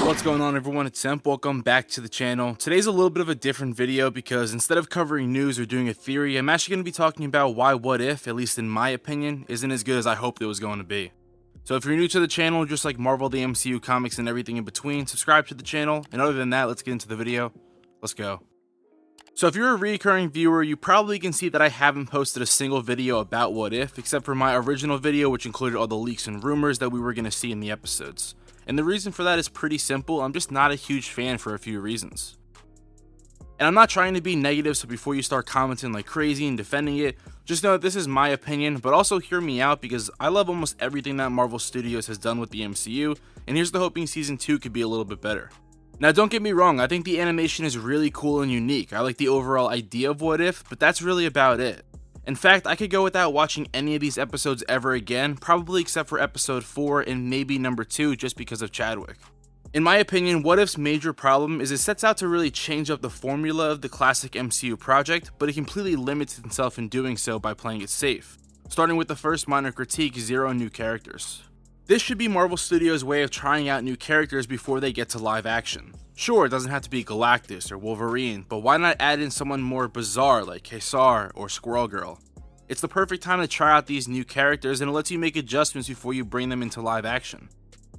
What's going on, everyone? It's Simp. Welcome back to the channel. Today's a little bit of a different video because instead of covering news or doing a theory, I'm actually going to be talking about why What If, at least in my opinion, isn't as good as I hoped it was going to be. So if you're new to the channel, just like Marvel, the MCU, comics, and everything in between, subscribe to the channel. And other than that, let's get into the video. Let's go. So if you're a recurring viewer, you probably can see that I haven't posted a single video about What If, except for my original video, which included all the leaks and rumors that we were going to see in the episodes. And the reason for that is pretty simple. I'm just not a huge fan for a few reasons. And I'm not trying to be negative, so before you start commenting like crazy and defending it, just know that this is my opinion, but also hear me out because I love almost everything that Marvel Studios has done with the MCU, and here's to hoping Season 2 could be a little bit better. Now don't get me wrong, I think the animation is really cool and unique. I like the overall idea of What If, but that's really about it. In fact, I could go without watching any of these episodes ever again, probably except for episode 4 and maybe number 2 just because of Chadwick. In my opinion, What If's major problem is it sets out to really change up the formula of the classic MCU project, but it completely limits itself in doing so by playing it safe. Starting with the first minor critique, 0 new characters. This should be Marvel Studios' way of trying out new characters before they get to live action. Sure, it doesn't have to be Galactus or Wolverine, but why not add in someone more bizarre like Kesar or Squirrel Girl? It's the perfect time to try out these new characters, and it lets you make adjustments before you bring them into live action.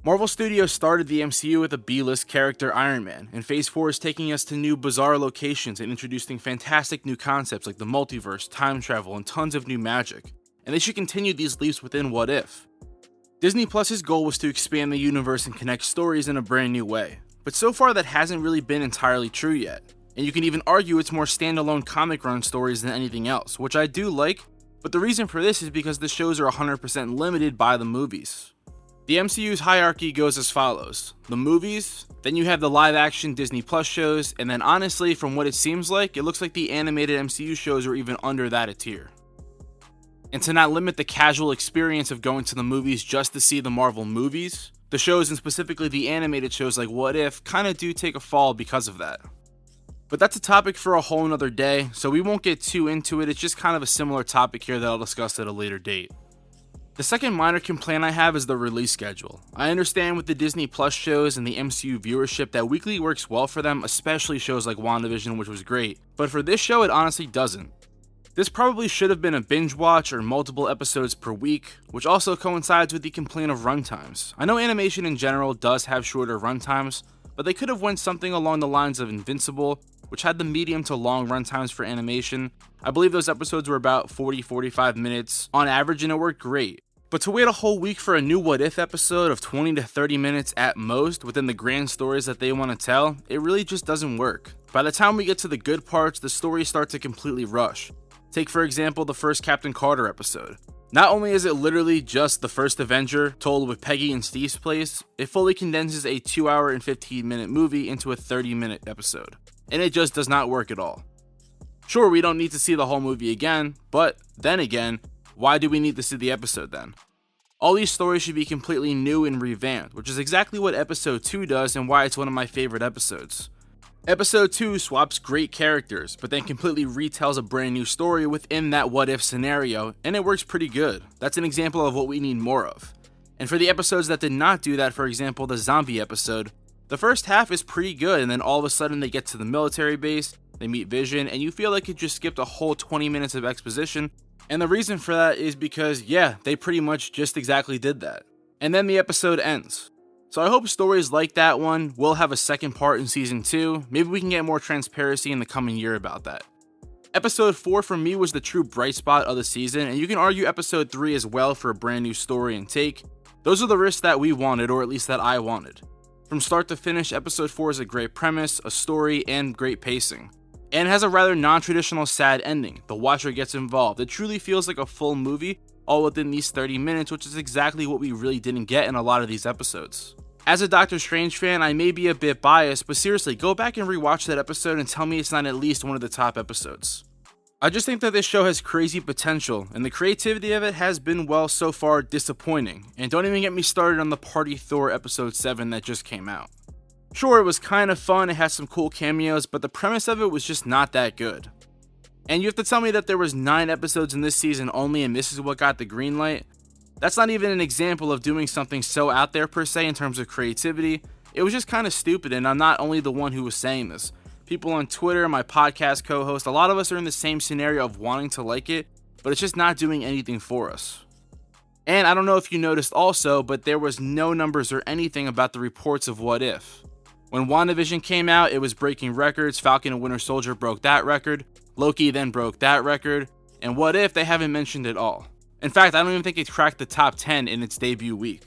Marvel Studios started the MCU with a B-list character, Iron Man, and Phase 4 is taking us to new bizarre locations and introducing fantastic new concepts like the multiverse, time travel, and tons of new magic. And they should continue these leaps within What If. Disney Plus's goal was to expand the universe and connect stories in a brand new way. But so far that hasn't really been entirely true yet, and you can even argue it's more standalone comic run stories than anything else, which I do like, but the reason for this is because the shows are 100% limited by the movies. The MCU's hierarchy goes as follows: the movies, then you have the live action Disney Plus shows, and then honestly from what it seems like, it looks like the animated MCU shows are even under that a tier. And to not limit the casual experience of going to the movies just to see the Marvel movies, the shows, and specifically the animated shows like What If, kinda do take a fall because of that. But that's a topic for a whole nother day, so we won't get too into it. It's just kind of a similar topic here that I'll discuss at a later date. The second minor complaint I have is the release schedule. I understand with the Disney Plus shows and the MCU viewership that weekly works well for them, especially shows like WandaVision, which was great, but for this show it honestly doesn't. This probably should have been a binge watch or multiple episodes per week, which also coincides with the complaint of runtimes. I know animation in general does have shorter runtimes, but they could have went something along the lines of Invincible, which had the medium to long runtimes for animation. I believe those episodes were about 40-45 minutes on average, and it worked great. But to wait a whole week for a new What If episode of 20 to 30 minutes at most within the grand stories that they want to tell, it really just doesn't work. By the time we get to the good parts, the stories start to completely rush. Take for example the first Captain Carter episode. Not only is it literally just the first Avenger told with Peggy in Steve's place, it fully condenses a 2-hour and 15-minute movie into a 30-minute episode. And it just does not work at all. Sure, we don't need to see the whole movie again, but then again, why do we need to see the episode then? All these stories should be completely new and revamped, which is exactly what episode 2 does and why it's one of my favorite episodes. Episode 2 swaps great characters, but then completely retells a brand new story within that what if scenario, and it works pretty good. That's an example of what we need more of. And for the episodes that did not do that, for example the zombie episode, the first half is pretty good, and then all of a sudden they get to the military base, they meet Vision, and you feel like it just skipped a whole 20 minutes of exposition, and the reason for that is because, yeah, they pretty much just exactly did that. And then the episode ends. So I hope stories like that one will have a second part in Season 2, maybe we can get more transparency in the coming year about that. Episode 4 for me was the true bright spot of the season, and you can argue Episode 3 as well for a brand new story and take. Those are the risks that we wanted, or at least that I wanted. From start to finish, Episode 4 is a great premise, a story, and great pacing. And it has a rather non-traditional sad ending. The watcher gets involved. It truly feels like a full movie, all within these 30 minutes, which is exactly what we really didn't get in a lot of these episodes. As a Doctor Strange fan, I may be a bit biased, but seriously, go back and rewatch that episode and tell me it's not at least one of the top episodes. I just think that this show has crazy potential, and the creativity of it has been, well, so far disappointing. And don't even get me started on the Party Thor episode 7 that just came out. Sure, it was kind of fun, it had some cool cameos, but the premise of it was just not that good. And you have to tell me that there was 9 episodes in this season only and this is what got the green light? That's not even an example of doing something so out there per se in terms of creativity, It was just kind of stupid, and I'm not only the one who was saying this. People on Twitter, my podcast co-host, a lot of us are in the same scenario of wanting to like it, but it's just not doing anything for us. And I don't know if you noticed also, but there was no numbers or anything about the reports of What If. When WandaVision came out, it was breaking records. Falcon and Winter Soldier broke that record. Loki then broke that record. And What If, they haven't mentioned at all. In fact, I don't even think it cracked the top 10 in its debut week.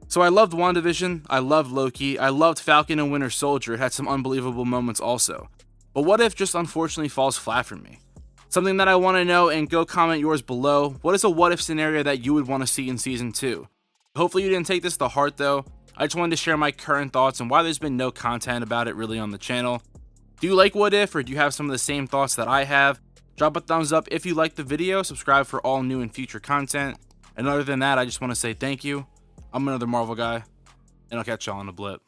So I loved WandaVision, I loved Loki, I loved Falcon and Winter Soldier. It had some unbelievable moments also. But What If just unfortunately falls flat for me. Something that I want to know, and go comment yours below. What is a what if scenario that you would want to see in season 2? Hopefully you didn't take this to heart though. I just wanted to share my current thoughts and why there's been no content about it really on the channel. Do you like What If, or do you have some of the same thoughts that I have? Drop a thumbs up if you liked the video, subscribe for all new and future content. And other than that, I just want to say thank you. I'm another Marvel guy, and I'll catch y'all on the blip.